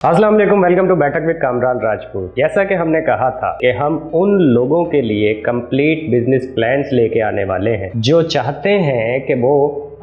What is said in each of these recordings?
अस्सलाम वालेकुम, welcome to बैठक विद कामरान राजपूत। जैसा कि हमने कहा था कि हम उन लोगों के लिए कंप्लीट बिजनेस प्लान्स लेके आने वाले हैं जो चाहते हैं कि वो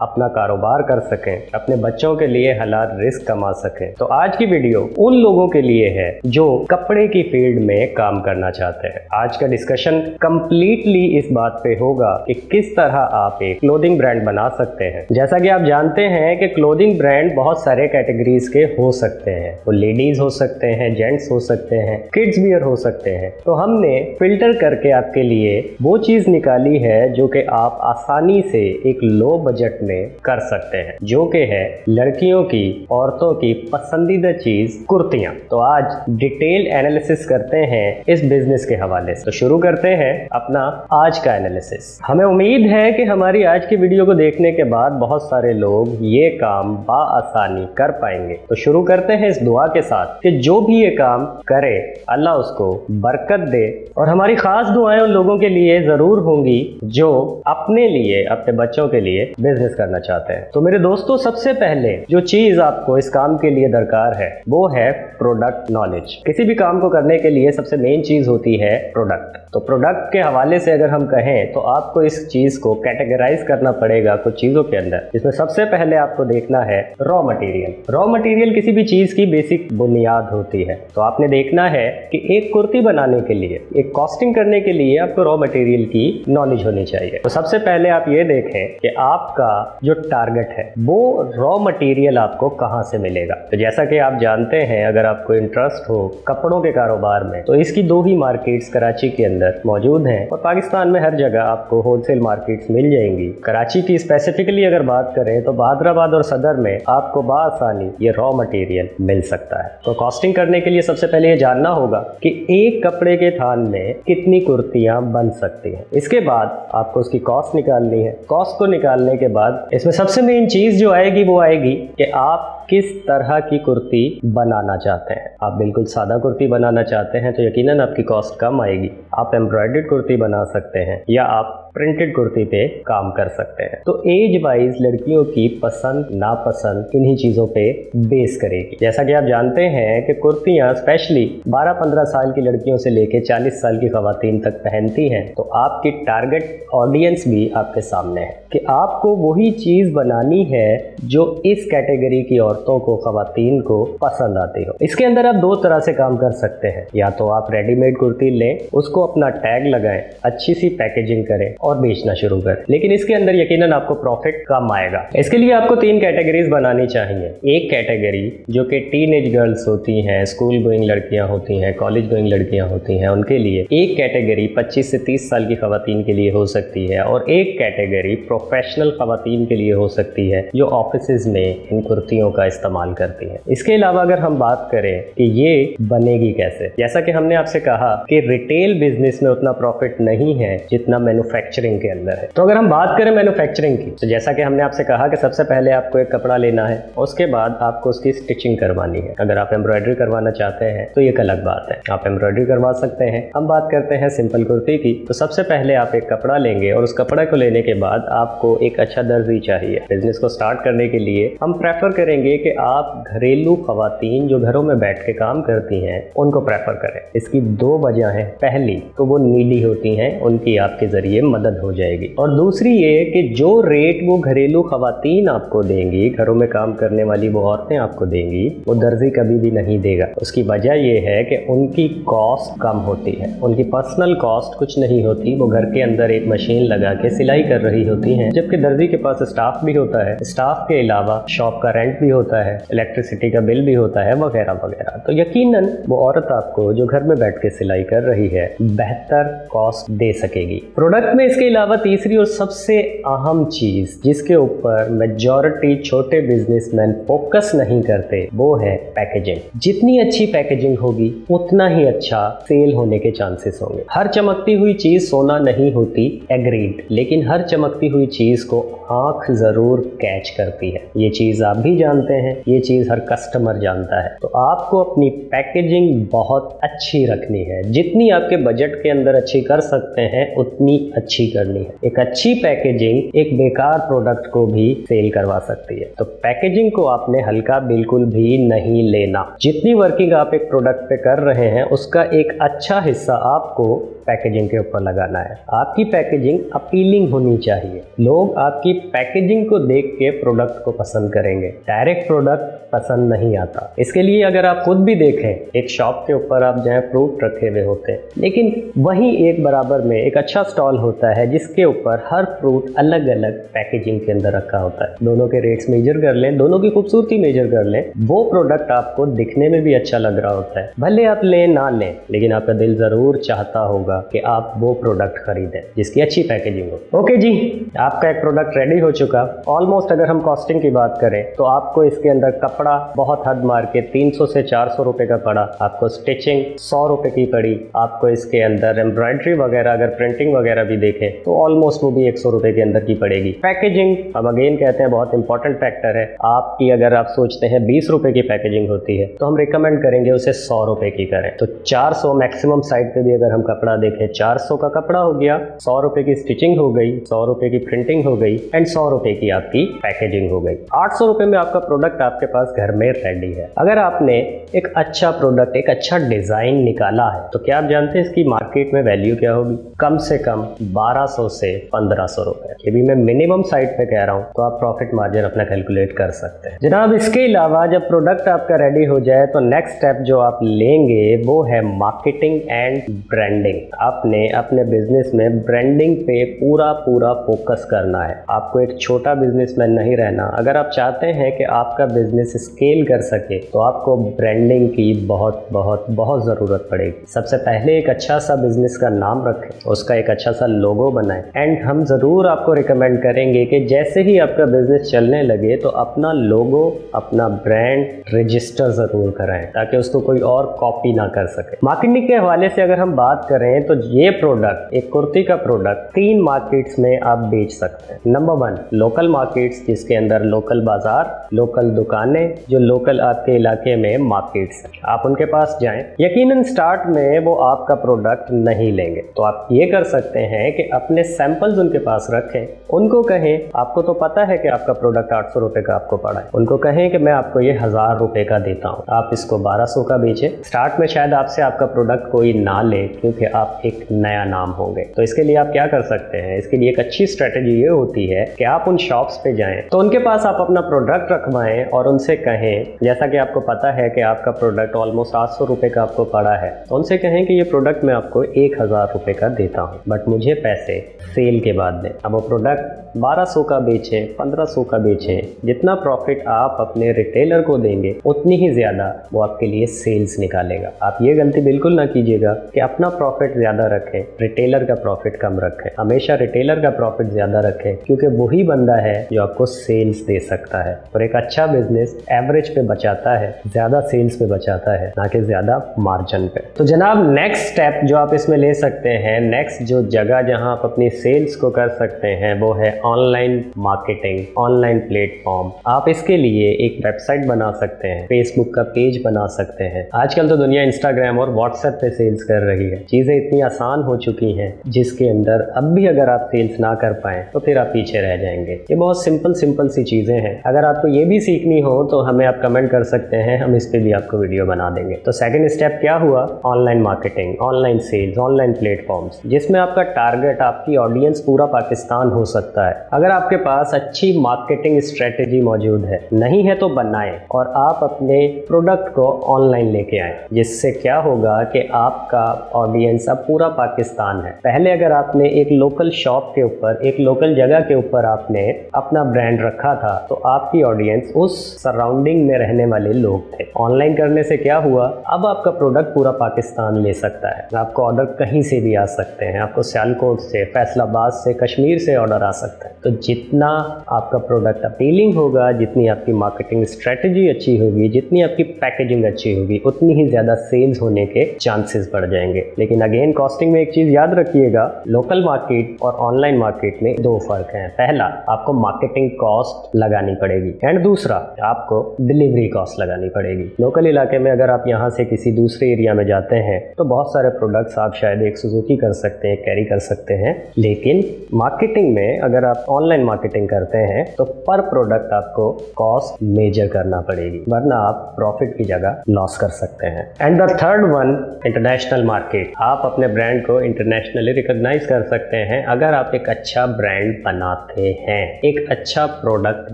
अपना कारोबार कर सकें, अपने बच्चों के लिए हलाल रिस्क कमा सकें। तो आज की वीडियो उन लोगों के लिए है जो कपड़े की फील्ड में काम करना चाहते हैं। आज का डिस्कशन कंप्लीटली इस बात पे होगा कि किस तरह आप एक क्लोथिंग ब्रांड बना सकते हैं। जैसा कि आप जानते हैं कि क्लोथिंग ब्रांड बहुत सारे कैटेगरीज के हो सकते हैं। वो लेडीज हो सकते हैं, जेंट्स हो सकते हैं, किड्स वियर हो सकते हैं। तो हमने फिल्टर करके आपके लिए वो चीज निकाली है जो कि आप आसानी से एक लो बजट में कर सकते हैं, जो कि है लड़कियों की, औरतों की पसंदीदा चीज कुर्तियां। तो आज डिटेल एनालिसिस करते हैं इस बिजनेस के हवाले से। तो शुरू करते हैं अपना आज का एनालिसिस। हमें उम्मीद है कि हमारी आज की वीडियो को देखने के बाद बहुत सारे लोग ये काम बाआसानी कर पाएंगे। तो शुरू करते हैं इस दुआ के साथ कि जो भी ये काम करे अल्लाह उसको बरकत दे। और हमारी खास दुआएं उन लोगों के लिए जरूर होंगी जो अपने लिए, अपने बच्चों के लिए बिजनेस करना चाहते हैं। तो मेरे दोस्तों, सबसे पहले जो चीज आपको इस काम के लिए दरकार है वो है प्रोडक्ट नॉलेज। किसी भी काम को करने के लिए सबसे मेन चीज होती है प्रोडक्ट। तो प्रोडक्ट के हवाले से अगर हम कहें तो आपको इस चीज को कैटेगराइज करना पड़ेगा कुछ चीजों के अंदर, जिसमें सबसे पहले आपको देखना है रॉ मटेरियल। रॉ मटेरियल किसी भी चीज की बेसिक बुनियाद होती है। तो आपने देखना है कि एक कुर्ती बनाने के लिए, एक कॉस्टिंग करने के लिए आपको रॉ मटेरियल की नॉलेज होनी चाहिए। तो सबसे पहले आप ये देखें कि आपका जो टारगेट है वो रॉ मटेरियल आपको कहां से मिलेगा। तो जैसा कि आप जानते हैं, अगर आपको इंटरेस्ट हो कपड़ों के कारोबार में, तो इसकी दो ही मार्केट्स कराची के अंदर मौजूद हैं और पाकिस्तान में हर जगह आपको होलसेल मार्केट्स मिल जाएंगी। कराची की स्पेसिफिकली अगर बात करें तो बहादुराबाद और सदर में आपको बाआसानी ये रॉ मटेरियल मिल सकता है। तो कॉस्टिंग करने के लिए सबसे पहले ये जानना होगा कि एक कपड़े के थान में कितनी कुर्तियां बन सकती हैं। इसके बाद आपको उसकी कॉस्ट निकालनी है। कॉस्ट को निकालने के बाद इसमें सबसे मेन चीज जो आएगी वो आएगी कि आप किस तरह की कुर्ती बनाना चाहते हैं। आप बिल्कुल सादा कुर्ती बनाना चाहते हैं तो यकीनन आपकी कॉस्ट कम आएगी। आप एम्ब्रॉयडर्ड कुर्ती बना सकते हैं या आप प्रिंटेड कुर्ती पे काम कर सकते हैं। तो एज वाइज लड़कियों की पसंद नापसंद इन्हीं चीजों पे बेस करेगी। जैसा कि आप जानते हैं कि कुर्तियां स्पेशली 12-15 साल की लड़कियों से लेके 40 साल की खवातीन तक पहनती हैं। तो आपकी टारगेट ऑडियंस भी आपके सामने है कि आपको वही चीज बनानी है जो इस कैटेगरी की औरतों को, खवातीन को पसंद आती हो। इसके अंदर आप दो तरह से काम कर सकते हैं। या तो आप रेडीमेड कुर्ती लें, उसको अपना टैग लगाएं, अच्छी सी पैकेजिंग करें और बेचना शुरू करें। लेकिन इसके अंदर यकीनन आपको प्रॉफिट कम आएगा। इसके लिए आपको 3 कैटेगरीज बनानी चाहिए। एक कैटेगरी जो कि टीनेज गर्ल्स होती हैं, स्कूल गोइंग लड़कियां होती हैं, कॉलेज गोइंग लड़कियां होती हैं, उनके लिए एक कैटेगरी 25 से 30 साल की खवातीन के लिए हो सकती है और एक कैटेगरी प्रोफेशनल खवातीन के लिए हो सकती है जो ऑफिसेज में इन कुर्तियों का इस्तेमाल करती हैं। इसके अलावा अगर हम बात करें कि ये बनेगी कैसे, जैसा कि हमने आपसे कहा कि रिटेल बिजनेस में उतना प्रॉफिट नहीं है जितना मैन्युफैक्चरिंग के अंदर है। तो अगर हम बात करें मैन्युफैक्चरिंग की, तो जैसा कि हमने आपसे कहा कि सबसे पहले आपको एक कपड़ा लेना है, उसके बाद आपको उसकी स्टिचिंग करवानी है। अगर आप एम्ब्रॉयडरी करवाना चाहते हैं तो ये एक अलग बात है, आप एम्ब्रॉयडरी करवा सकते हैं। हम बात करते हैं सिंपल कुर्ती की। तो सबसे पहले आप एक कपड़ा लेंगे और उस कपड़े को लेने के बाद आपको एक अच्छा दर्जी चाहिए। बिजनेस को स्टार्ट करने के लिए हम प्रेफर करेंगे कि आप घरेलू खवातीन जो घरों में बैठ के काम करती हैं उनको प्रेफर करें। इसकी 2 वजह है। पहली तो वो नीडी होती हैं, उनकी आपके जरिए मदद हो जाएगी। और दूसरी ये कि जो रेट वो घरेलू खवातीन आपको देंगी, घरों में काम करने वाली वो औरतें आपको देंगी, वो दर्जी कभी भी नहीं देगा। उसकी वजह ये है कि उनकी कॉस्ट कम होती है, उनकी पर्सनल कॉस्ट कुछ नहीं होती। वो घर के अंदर एक मशीन लगा के सिलाई कर रही होती हैं, जबकि दर्जी के पास स्टाफ भी होता है। स्टाफ के अलावा शॉप का रेंट भी होता है, इलेक्ट्रिसिटी का बिल भी होता है, वगैरह वगैरह। तो यकीनन वो औरत आपको जो घर में बैठ के सिलाई कर रही है बेहतर कॉस्ट दे सकेगी। प्रोडक्ट में इसके अलावा तीसरी और सबसे अहम चीज जिसके ऊपर मेजॉरिटी छोटे बिजनेसमैन फोकस नहीं करते वो है पैकेजिंग। जितनी अच्छी पैकेजिंग होगी उतना ही अच्छा सेल होने के चांसेस होंगे। हर चमकती हुई चीज सोना नहीं होती, एग्रीड, लेकिन हर चमकती हुई चीज को आंख जरूर कैच करती है। ये चीज आप भी जानते हैं, ये चीज़ हर कस्टमर जानता है। तो आपको अपनी पैकेजिंग बहुत अच्छी रखनी है, जितनी आपके बजट के अंदर अच्छी कर सकते हैं उतनी अच्छी करनी है। एक अच्छी पैकेजिंग एक बेकार प्रोडक्ट को भी सेल करवा सकती है। तो पैकेजिंग को आपने हल्का बिल्कुल भी नहीं लेना। जितनी वर्किंग आप एक प्रोडक्ट पे कर रहे हैं उसका एक अच्छा हिस्सा आपको पैकेजिंग के ऊपर लगाना है। आपकी पैकेजिंग अपीलिंग होनी चाहिए। लोग आपकी पैकेजिंग को देख के प्रोडक्ट को पसंद करेंगे, डायरेक्ट प्रोडक्ट पसंद नहीं आता। इसके लिए अगर आप खुद भी देखें, एक शॉप के ऊपर आप जहाँ फ्रूट रखे हुए होते हैं, लेकिन वहीं एक बराबर में एक अच्छा स्टॉल होता है जिसके ऊपर हर फ्रूट अलग अलग पैकेजिंग के अंदर रखा होता है। दोनों के रेट्स मेजर कर लें, दोनों की खूबसूरती मेजर कर लें, वो प्रोडक्ट आपको दिखने में भी अच्छा लग रहा होता है। भले आप लें ना लें, लेकिन आपका दिल जरूर चाहता होगा कि आप वो प्रोडक्ट खरीदें जिसकी अच्छी पैकेजिंग हो। ओके जी, आपका एक प्रोडक्ट रेडी हो चुका। ऑलमोस्ट अगर हम कॉस्टिंग की बात करें तो आपको इसके अंदर कपड़ा बहुत हद मार के 300 से 400 रुपए का पड़ा, आपको स्टिचिंग 100 रुपए की पड़ी, आपको इसके अंदर एम्ब्रॉयडरी वगैरह अगर प्रिंटिंग वगैरह भी देखें तो ऑलमोस्ट वो भी 100 रुपए के अंदर की पड़ेगी। पैकेजिंग अब अगेन कहते हैं बहुत इंपॉर्टेंट फैक्टर है। आपकी अगर आप सोचते हैं 20 रुपए की पैकेजिंग होती है तो हम रिकमेंड करेंगे उसे 100 रुपए की करें। तो 400 मैक्सिमम साइड पे भी अगर हम कपड़ा देखें, 400 का कपड़ा हो गया, 100 रुपए की स्टिचिंग हो गई, 100 रुपए की प्रिंटिंग हो गई एंड 100 रुपए की आपकी पैकेजिंग हो गई। 800 रुपए में आपका प्रोडक्ट आपके पास घर में रेडी है। अगर आपने एक अच्छा प्रोडक्ट, एक अच्छा डिजाइन निकाला है तो क्या आप जानते हैं इसकी मार्केट में वैल्यू क्या होगी? कम से कम 1200 से 1500 रुपए। ये भी मैं मिनिमम साइड पे कह रहा हूँ, तो आप प्रॉफिट मार्जिन अपना कैलकुलेट कर सकते हैं जनाब। इसके अलावा जब प्रोडक्ट आपका रेडी हो जाए तो नेक्स्ट स्टेप जो आप लेंगे वो है मार्केटिंग एंड ब्रांडिंग। आपने अपने बिजनेस में ब्रांडिंग पे पूरा फोकस करना है। आपको एक छोटा बिजनेसमैन नहीं रहना। अगर आप चाहते हैं कि आपका बिजनेस स्केल कर सके तो आपको ब्रांडिंग की बहुत ज़रूरत पड़ेगी। सबसे पहले एक अच्छा सा बिजनेस का नाम रखें, उसका एक अच्छा सा लोगो बनाएं एंड हम ज़रूर आपको रिकमेंड करेंगे कि जैसे ही आपका बिजनेस चलने लगे तो अपना लोगो, अपना ब्रांड रजिस्टर ज़रूर कराएं ताकि उसको कोई और कॉपी ना कर सके। मार्केटिंग के हवाले से अगर हम बात करें तो ये प्रोडक्ट, एक कुर्ती का प्रोडक्ट 3 मार्केट्स में आप बेच सकते हैं। नंबर 1 लोकल मार्केट्स, जिसके अंदर लोकल बाजार, लोकल दुकानें, जो लोकल आपके इलाके में मार्केट्स हैं, आप उनके पास जाएं। यकीनन स्टार्ट में वो आपका प्रोडक्ट नहीं लेंगे, तो आप ये कर सकते हैं कि अपने सैंपल्स उनके पास रखें, उनको कहें, आपको तो पता है कि आपका प्रोडक्ट 800 रुपए का आपको पड़ा है, उनको कहें कि मैं आपको ये 1000 रुपए का देता हूँ, आप इसको 1200 का बेचें। स्टार्ट में शायद आपसे आपका प्रोडक्ट कोई ना ले क्योंकि आप एक नया नाम होंगे। तो इसके लिए आप क्या कर सकते हैं? इसके लिए एक अच्छी स्ट्रेटेजी ये होती है कि आप उन शॉप्स पे जाएं तो उनके पास आप अपना प्रोडक्ट रखवाएं और उनसे कहें, जैसा कि आपको पता है कि आपका प्रोडक्ट ऑलमोस्ट 800 रुपए का आपको पड़ा है, तो उनसे कहें कि ये प्रोडक्ट मैं आपको 1000 रुपए का देता हूँ, बट मुझे पैसे सेल के बाद दें। अब वो प्रोडक्ट 1200 का बेचें, 1500 का बेचें, जितना प्रॉफिट आप अपने रिटेलर को देंगे उतनी ही ज़्यादा वो आपके लिए सेल्स निकालेगा। आप ये गलती बिल्कुल ना कीजिएगा कि अपना प्रॉफिट ज़्यादा रखें, रिटेलर का प्रॉफिट कम रखें। हमेशा रिटेलर का प्रॉफिट ज़्यादा रखें क्योंकि वही बंदा है जो आपको सेल्स दे सकता है। और एक अच्छा बिजनेस एवरेज पे बचाता है, ज़्यादा सेल्स पे बचाता है, ना कि ज़्यादा मार्जिन पे। तो जनाब नेक्स्ट स्टेप जो आप इसमें ले सकते हैं, नेक्स्ट जो जगह जहां आप अपनी सेल्स को कर सकते हैं वो है ऑनलाइन मार्केटिंग, ऑनलाइन प्लेटफॉर्म। आप इसके लिए एक वेबसाइट बना सकते हैं, फेसबुक का पेज बना सकते हैं। आजकल तो दुनिया इंस्टाग्राम और व्हाट्सएप पे सेल्स कर रही है। चीज़ें इतनी आसान हो चुकी हैं जिसके अंदर अब भी अगर आप सेल्स ना कर पाएं तो फिर आप पीछे रह जाएंगे। ये बहुत सिंपल सी चीज़ें हैं। अगर आपको ये भी सीखनी हो तो हमें आप कमेंट कर सकते हैं, हम इस पे भी आपको वीडियो बना देंगे। तो सेकंड स्टेप क्या हुआ? Online marketing, online sales, online platforms, जिसमें आपका टारगेट, आपकी ऑडियंस पूरा पाकिस्तान हो सकता है। अगर आपके पास अच्छी मार्केटिंग स्ट्रेटेजी मौजूद है, नहीं है तो बनाएं और आप अपने प्रोडक्ट को ऑनलाइन लेके आएं, जिससे क्या होगा कि आपका ऑडियंस अब पूरा पाकिस्तान है। पहले अगर आपने एक लोकल शॉप के ऊपर, एक लोकल जगह के ऊपर आपने अपना ब्रांड रखा था तो आपकी ऑडियंस उस सराउंडिंग में रहने वाले लोग थे। ऑनलाइन करने से क्या हुआ? अब आपका प्रोडक्ट पूरा पाकिस्तान ले सकता है। आपको ऑर्डर कहीं से भी आ सकते हैं, आपको सियालकोट से, फैसलाबाद से, कश्मीर से ऑर्डर आ सकता है। तो जितना आपका प्रोडक्ट अपीलिंग होगा, जितनी आपकी मार्केटिंग स्ट्रेटेजी अच्छी होगी, जितनी आपकी पैकेजिंग अच्छी होगी, उतनी ही ज़्यादा सेल्स होने के चांसेस बढ़ जाएंगे। लेकिन अगेन कॉस्टिंग में एक चीज़ याद रखिएगा, लोकल मार्केट और ऑनलाइन मार्केट में 2 फर्क हैं। पहला, आपको मार्केटिंग कॉस्ट लगानी पड़ेगी एंड दूसरा, आपको डिलीवरी कॉस्ट लगानी पड़ेगी। लोकल इलाके में अगर आप यहाँ से किसी दूसरे एरिया में जाते हैं तो बहुत सारे प्रोडक्ट्स आप शायद एक सुजुकी कर सकते हैं, कैरी कर सकते हैं, लेकिन मार्केटिंग में अगर आप ऑनलाइन मार्केटिंग करते हैं तो पर प्रोडक्ट आपको कॉस्ट मेजर करना पड़ेगी, वरना आप प्रॉफिट की जगह लॉस कर सकते हैं। And the third one, international market. आप अपने ब्रांड को इंटरनेशनली रिकॉग्नाइज कर सकते हैं अगर आप एक अच्छा ब्रांड बनाते हैं, एक अच्छा प्रोडक्ट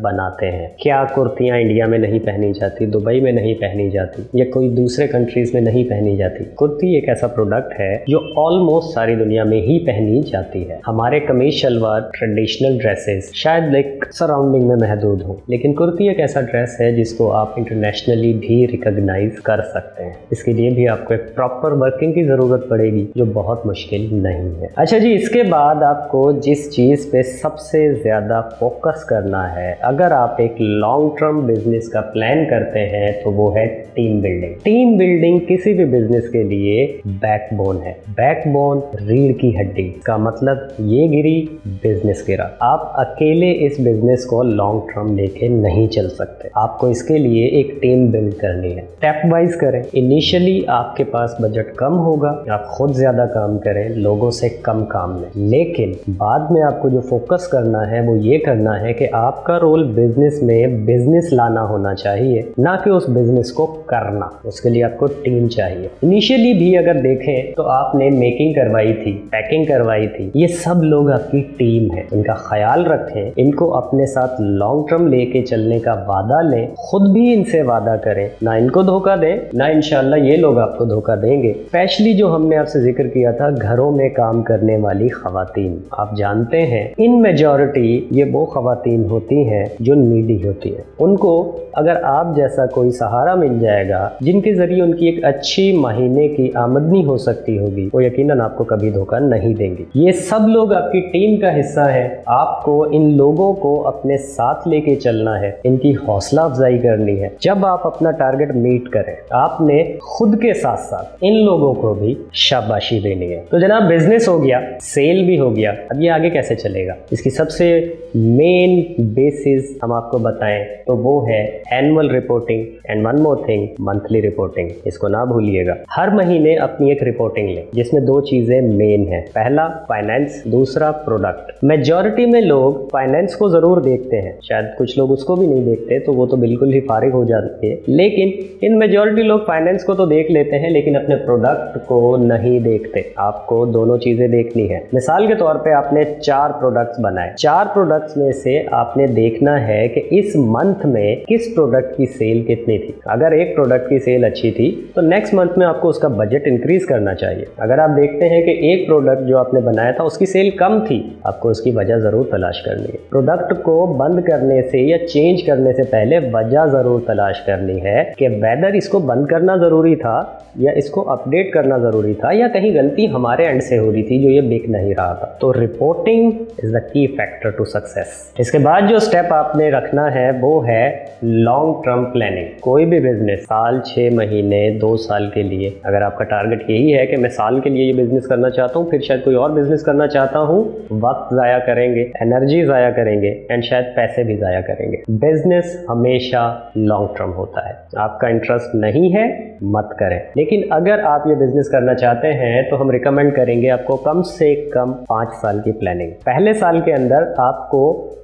बनाते हैं। क्या कुर्तियां इंडिया में नहीं पहनी जाती, दुबई में नहीं पहनी जाती, या कोई दूसरे कंट्रीज में नहीं पहनी जाती? कुर्ती एक ऐसा प्रोडक्ट है जो ऑलमोस्ट सारी दुनिया में ही पहनी जाती है। हमारे कमीज शलवार, ट्रेडिशनल ड्रेसेस शायद एक सराउंडिंग में महदूद हो, लेकिन कुर्ती एक ऐसा ड्रेस है जिसको आप इंटरनेशनली भी रिकॉग्नाइज कर सकते हैं। इसके लिए भी आपको एक प्रॉपर वर्किंग की जरूरत पड़ेगी, जो बहुत मुश्किल नहीं है। अच्छा जी, इसके बाद आपको जिस चीज पे सबसे ज्यादा फोकस करना है अगर आप एक लॉन्ग टर्म बिजनेस का प्लान करते हैं तो वो है टीम बिल्डिंग। टीम बिल्डिंग किसी भी बिजनेस के लिए बैकबोन है। बैकबोन रीढ़ की हड्डी का मतलब ये गिरी, बिजनेस गिरा। आप अकेले इस बिजनेस को लॉन्ग टर्म लेके नहीं चल सकते। आपको इसके लिए एक टीम बिल्ड करनी है। स्टेप वाइज करें। इनिशियली आपके पास बजट कम होगा, आप खुद ज्यादा काम करें, लोगों से कम काम लें, लेकिन बाद में आपको जो फोकस करना है वो ये करना है कि आपका रोल बिजनेस में बिजनेस लाना होना चाहिए, ना कि उस बिजनेस को करना। उसके लिए आपको टीम चाहिए। इनिशियली भी अगर देखें तो आपने मेकिंग करवाई थी, पैकिंग करवाई थी, ये सब लोग आपकी टीम है। इनका ख्याल रखें, इनको अपने साथ लॉन्ग टर्म लेके चलने का वादा लें, खुद भी इनसे वादा करें, ना इनको धोखा दें, ना इंशाल्लाह ये लोग आपको धोखा देंगे। स्पेशली जो हमने आपसे जिक्र किया था, घरों में काम करने वाली खवातीन। आप जानते हैं इन मेजॉरिटी ये वो खवातीन होती हैं जो नीडी होती हैं। उनको अगर आप जैसा कोई सहारा मिल जाएगा जिनके जरिए उनकी एक अच्छी महीने की आमदनी हो सकती होगी, वो यकीनन आपको कभी धोखा नहीं देंगी। ये सब लोग आपकी टीम का हिस्सा है। आपको इन लोगों को अपने साथ लेके चलना है, इनकी हौसला अफजाई करनी है। जब आप अपना टारगेट मीट करें, आपने खुद के साथ साथ इन लोगों को भी शाबाशी देनी है। तो जनाब, बिजनेस हो गया, सेल भी हो गया, अब ये आगे कैसे चलेगा? इसकी सबसे मेन बेसिस हम आपको बताएं तो वो है annual reporting and one more thing, monthly reporting. इसको ना भूलिएगा। हर महीने अपनी एक रिपोर्टिंग लें जिसमें दो चीजें मेन है, पहला फाइनेंस, दूसरा प्रोडक्ट। मेजॉरिटी में लोग फाइनेंस को जरूर देखते हैं, शायद कुछ लोग उसको भी नहीं देखते, तो वो तो बिल्कुल ही फारिग हो जाते हैं, लेकिन इन मेजॉरिटी लोग फाइनेंस को तो देख लेते हैं लेकिन अपने प्रोडक्ट को नहीं देखते। आपको दोनों चीजें देखनी है। मिसाल के तौर पे आपने 4 प्रोडक्ट्स बनाए, 4 प्रोडक्ट्स में से आपने देखना है कि इस मंथ में किस प्रोडक्ट की सेल कितनी थी। अगर एक प्रोडक्ट की सेल अच्छी थी तो नेक्स्ट मंथ में आपको उसका बजट इंक्रीज करना चाहिए। अगर आप देखते हैं कि एक प्रोडक्ट जो आपने बनाया था उसकी सेल कम थी, आपको उसकी वजह जरूर तलाश करनी है। प्रोडक्ट को बंद करने से या चेंज करने से पहले वजह जरूर तलाश करनी है कि वेदर इसको बंद करना जरूरी था या इसको अपडेट करना जरूरी था, या कहीं गलती हमारे एंड से हो रही थी जो ये बिक नहीं रहा था। तो reporting is the key factor to success. इसके बाद जो स्टेप आपने रखना है वो है लॉन्ग टर्म प्लानिंग। कोई भी बिजनेस साल, 6 महीने, 2 साल के लिए, अगर आपका टारगेट यही है कि मैं साल के लिए ये बिजनेस करना चाहता हूँ, फिर शायद कोई और बिजनेस करना चाहता हूँ, वक्त जाया करेंगे, एनर्जी जाया करेंगे एंड शायद पैसे भी जाया करेंगे। बिजनेस हमेशा लॉन्ग टर्म होता है। आपका इंटरेस्ट नहीं है, मत करें। लेकिन अगर आप ये बिजनेस करना चाहते हैं तो हम रिकमेंड करेंगे आपको कम से कम 5 साल की प्लानिंग। पहले साल के अंदर आपको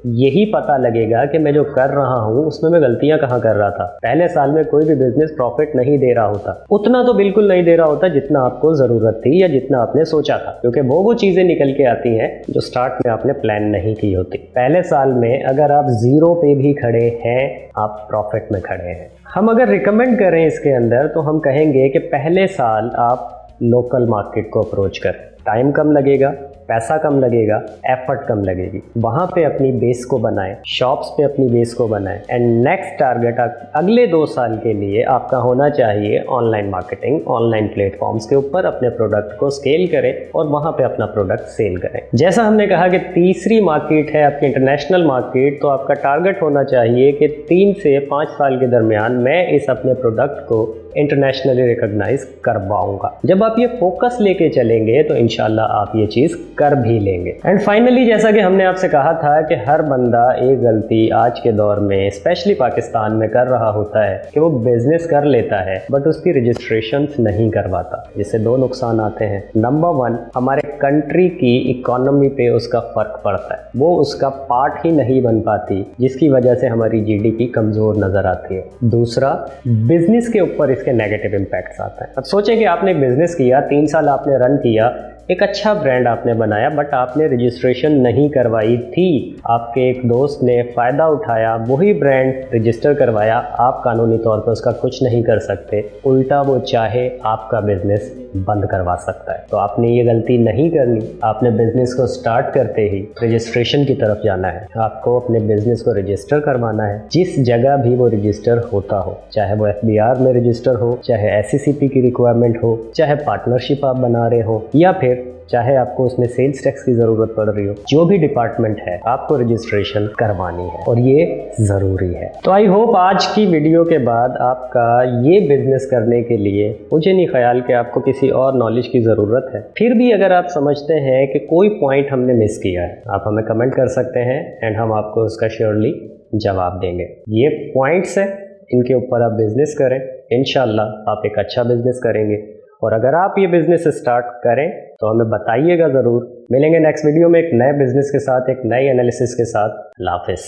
यही पता लगेगा कि मैं जो कर रहा हूँ उसमें मैं गलतियां कहाँ कर रहा था। पहले साल में कोई भी बिजनेस प्रॉफिट नहीं दे रहा होता, उतना तो बिल्कुल नहीं दे रहा होता जितना आपको जरूरत थी या जितना आपने सोचा था, क्योंकि वो चीजें निकल के आती हैं जो स्टार्ट में आपने प्लान नहीं की होती। पहले साल में अगर आप 0 पे भी खड़े हैं, आप प्रॉफिट में खड़े हैं। हम अगर रिकमेंड करें इसके अंदर तो हम कहेंगे कि पहले साल आप लोकल मार्केट को अप्रोच करें। टाइम कम लगेगा, पैसा कम लगेगा, एफर्ट कम लगेगी। वहां पे अपनी बेस को बनाएं, शॉप्स पे अपनी बेस को बनाएं एंड नेक्स्ट टारगेट अगले 2 साल के लिए आपका होना चाहिए ऑनलाइन मार्केटिंग। ऑनलाइन प्लेटफॉर्म्स के ऊपर अपने प्रोडक्ट को स्केल करें और वहां पे अपना प्रोडक्ट सेल करें। जैसा हमने कहा कि तीसरी मार्केट है आपकी इंटरनेशनल मार्केट, तो आपका टारगेट होना चाहिए कि 3 से 5 साल के दरमियान मैं इस अपने प्रोडक्ट को इंटरनेशनली रिकॉग्नाइज करवाऊंगा। जब आप ये फोकस लेके चलेंगे तो इंशाल्लाह आप ये चीज कर भी लेंगे। एंड फाइनली, जैसा कि हमने आपसे कहा था कि हर बंदा एक गलती आज के दौर में स्पेशली पाकिस्तान में कर रहा होता है कि वो बिजनेस कर लेता है बट उसकी रजिस्ट्रेशन नहीं करवाता, जिससे दो नुकसान आते हैं। नंबर 1, हमारे कंट्री की इकोनॉमी पे उसका फर्क पड़ता है, वो उसका पार्ट ही नहीं बन पाती, जिसकी वजह से हमारी जीडीपी कमजोर नजर आती है। दूसरा, बिजनेस के ऊपर इसके नेगेटिव इम्पैक्ट्स आते हैं। अब सोचें कि आपने बिजनेस किया, 3 साल आपने रन किया, एक अच्छा ब्रांड आपने बनाया बट आपने रजिस्ट्रेशन नहीं करवाई थी। आपके एक दोस्त ने फ़ायदा उठाया, वही ब्रांड रजिस्टर करवाया, आप कानूनी तौर पर उसका कुछ नहीं कर सकते, उल्टा वो चाहे आपका बिजनेस बंद करवा सकता है। तो आपने ये गलती नहीं करनी। आपने बिजनेस को स्टार्ट करते ही रजिस्ट्रेशन की तरफ जाना है। आपको अपने बिजनेस को रजिस्टर करवाना है, जिस जगह भी वो रजिस्टर होता हो, चाहे वो FBR में रजिस्टर हो, चाहे SCCP की रिक्वायरमेंट हो, चाहे पार्टनरशिप आप बना रहे हो, या फिर चाहे आपको उसमें सेल्स टैक्स की ज़रूरत पड़ रही हो, जो भी डिपार्टमेंट है आपको रजिस्ट्रेशन करवानी है और ये ज़रूरी है। तो आई होप आज की वीडियो के बाद आपका ये बिजनेस करने के लिए, मुझे नहीं ख्याल कि आपको किसी और नॉलेज की ज़रूरत है। फिर भी अगर आप समझते हैं कि कोई पॉइंट हमने मिस किया है, आप हमें कमेंट कर सकते हैं एंड हम आपको उसका श्योरली जवाब देंगे। ये पॉइंट्स हैं, इनके ऊपर आप बिजनेस करें, इंशाल्लाह आप एक अच्छा बिजनेस करेंगे। और अगर आप ये बिजनेस स्टार्ट करें तो हमें बताइएगा ज़रूर। मिलेंगे नेक्स्ट वीडियो में एक नए बिजनेस के साथ, एक नई एनालिसिस के साथ। अल्लाह हाफिज़।